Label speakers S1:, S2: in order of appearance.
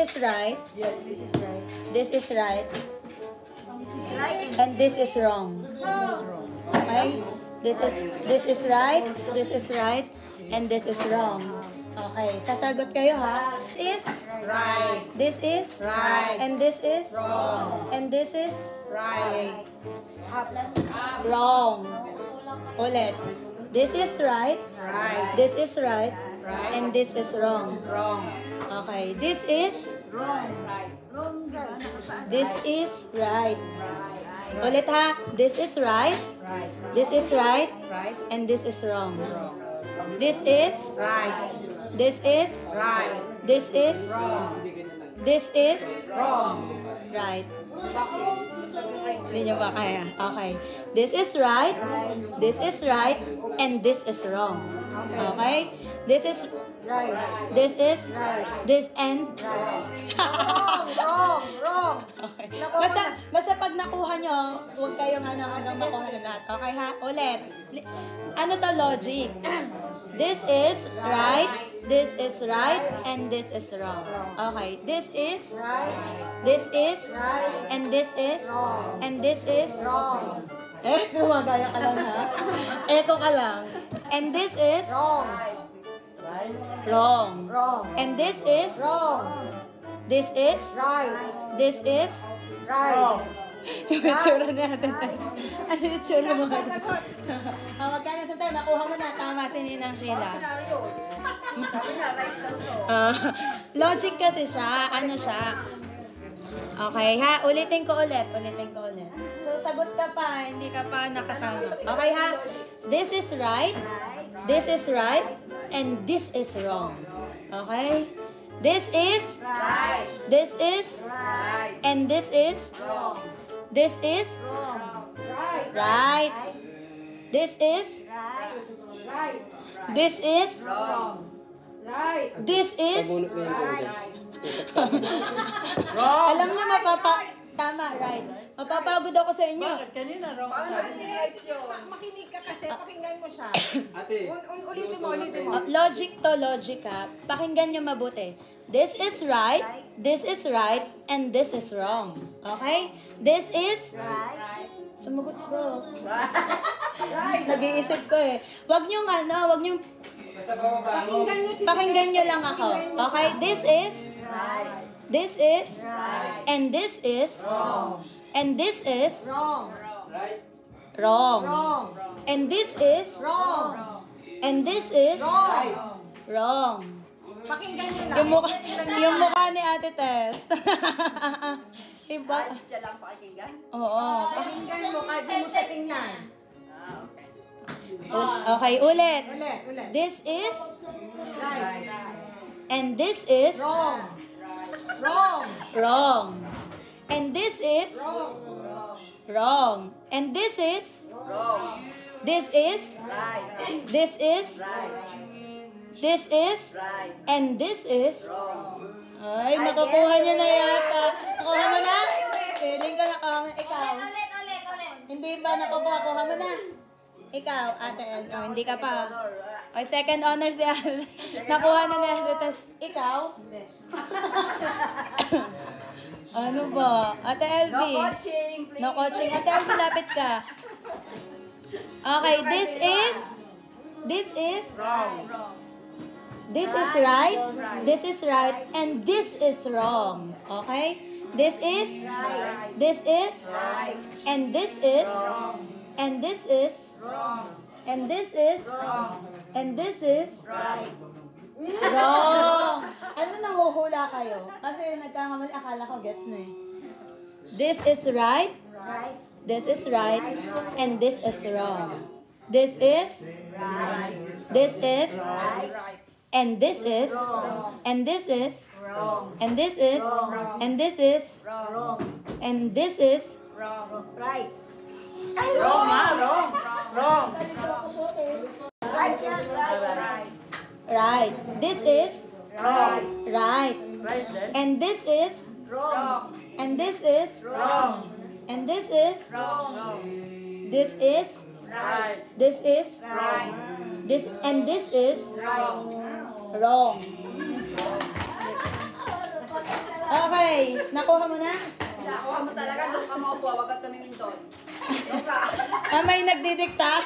S1: is right.
S2: Yeah, this is right.
S1: This is right.
S3: This is right
S1: And this is wrong.
S2: This is wrong.
S1: Okay? This is right. This is right. And this is wrong. Okay. Sasagot kayo ha. This is
S2: Right.
S1: This is
S2: Right.
S1: And this is
S2: Wrong.
S1: And this is
S2: Right.
S1: wrong. Ulit. This is right.
S2: Right.
S1: This is right.
S2: Right.
S1: And this is wrong.
S2: Wrong.
S1: Okay. This is
S3: wrong. Wrong.
S1: This is right. Ulit ha. This is right.
S2: Right.
S1: This is right.
S2: Right.
S1: And this is wrong.
S2: Wrong.
S1: This is
S2: Right.
S1: This is
S2: Right.
S1: This is
S2: Wrong.
S1: This is
S2: Wrong.
S1: right. Hindi nyo ba kaya? Okay. This is right. This is right. And this is wrong. Okay? This is
S3: Right.
S1: This is this and
S3: Wrong. Wrong.
S1: okay. Basta pag nakuha nyo, huwag kayong hanggang makuha na lahat. Okay ha? Ulit. Ano to logic? This is right. This is right. And this is wrong. Okay. This is This is and this is and this is
S3: Wrong.
S1: gumagaya ka lang ha. Echo ka lang. And this is
S3: Wrong.
S1: wrong.
S3: Wrong.
S1: And this is
S3: Wrong.
S1: this is
S3: Right.
S1: this is
S3: Right.
S1: yung itsura natin. Ano yung itsura mo? Wag ka na sasayo. Nakuha mo na. Tama si Ninang Sheila. Logic kasi siya. Ano siya? Okay ha? Ulitin ko ulit. So, sagot ka pa. Hindi ka pa nakatama. Okay ha? This is right. This is right. And this is wrong. Okay? This is
S3: Right.
S1: This is
S3: Right.
S1: and this is
S3: Wrong.
S1: this is
S3: Wrong. Right.
S1: right. This is
S3: Right. Right.
S1: this is
S3: Wrong. Right.
S1: this is
S3: Right.
S2: Wrong.
S1: alam niyo tama right. Mapapagod ako sa inyo.
S2: Bakit? Kanina wrong ka sabi.
S3: Makinig ka kasi, pakinggan mo siya.
S4: Ate,
S3: Ulitin mo.
S1: Logic to logic ha. Pakinggan niyo mabuti. This is right, and this is wrong. Okay? This is
S3: Right.
S1: sumagot ko.
S3: Right.
S1: Nag-iisip ko eh. Wag niyong
S4: basta bababa mo.
S1: pakinggan niyo lang ako. Okay? This is
S3: Right.
S1: and this is and this is
S3: Wrong.
S4: Right?
S1: wrong.
S3: Wrong.
S1: And this is
S3: Wrong.
S1: and this is
S3: Wrong.
S1: wrong.
S3: Pakinggan niyo lang.
S1: Yung mukha ni Ate Tess. Iba.
S3: Siya lang pakinggan?
S1: Oo.
S3: Pakinggan mo kahit di mo siya tingnan.
S5: Okay.
S1: Okay, ulit.
S3: Ulit.
S1: This is
S3: Right.
S1: and this is
S3: Wrong. Wrong.
S1: wrong. And this is
S3: Wrong.
S1: wrong. And this is
S5: Wrong.
S1: this is
S5: Right.
S1: this is this is
S5: Right.
S1: and this is
S5: Wrong.
S1: ay, nakukuha niyo na yata. Nakuha mo na? Feeling ko nakuha mo. Ikaw.
S3: Ulit.
S1: Hindi ba nakukuha mo na? Ikaw, ate. Oh, hindi ka pa. O, second honor si Al. Nakuha na na. Tapos, ikaw? Ano ba? Ate LB.
S5: No coaching, please.
S1: No coaching. Ate LB, lapit ka. Okay, this is this is right, this is right, and this is wrong. Okay? This is and this is and this is and this is and this is wrong. Ano nanguhula kayo? Kasi nagkakamali, akala ko gets na eh. This is right.
S3: Right.
S1: This is right, and this is wrong. This is
S3: Right.
S1: this is
S3: Right.
S1: and this is and this is
S3: Wrong.
S1: and this is and this is
S3: Wrong.
S1: and this is
S3: Right.
S2: Wrong ha, wrong. Wrong.
S3: Right. Right.
S1: right. This is
S2: Wrong.
S1: right,
S2: Right then.
S1: and this is
S3: Wrong.
S1: and this is
S2: Wrong.
S1: and this is this is
S2: Right.
S1: this is
S3: Right.
S1: this and this is
S3: Right.
S1: wrong. Okay, nakuha mo na?
S5: Nakuha mo talaga, doon ka maupo, huwag ka tumingin doon.
S1: May nagdidikta.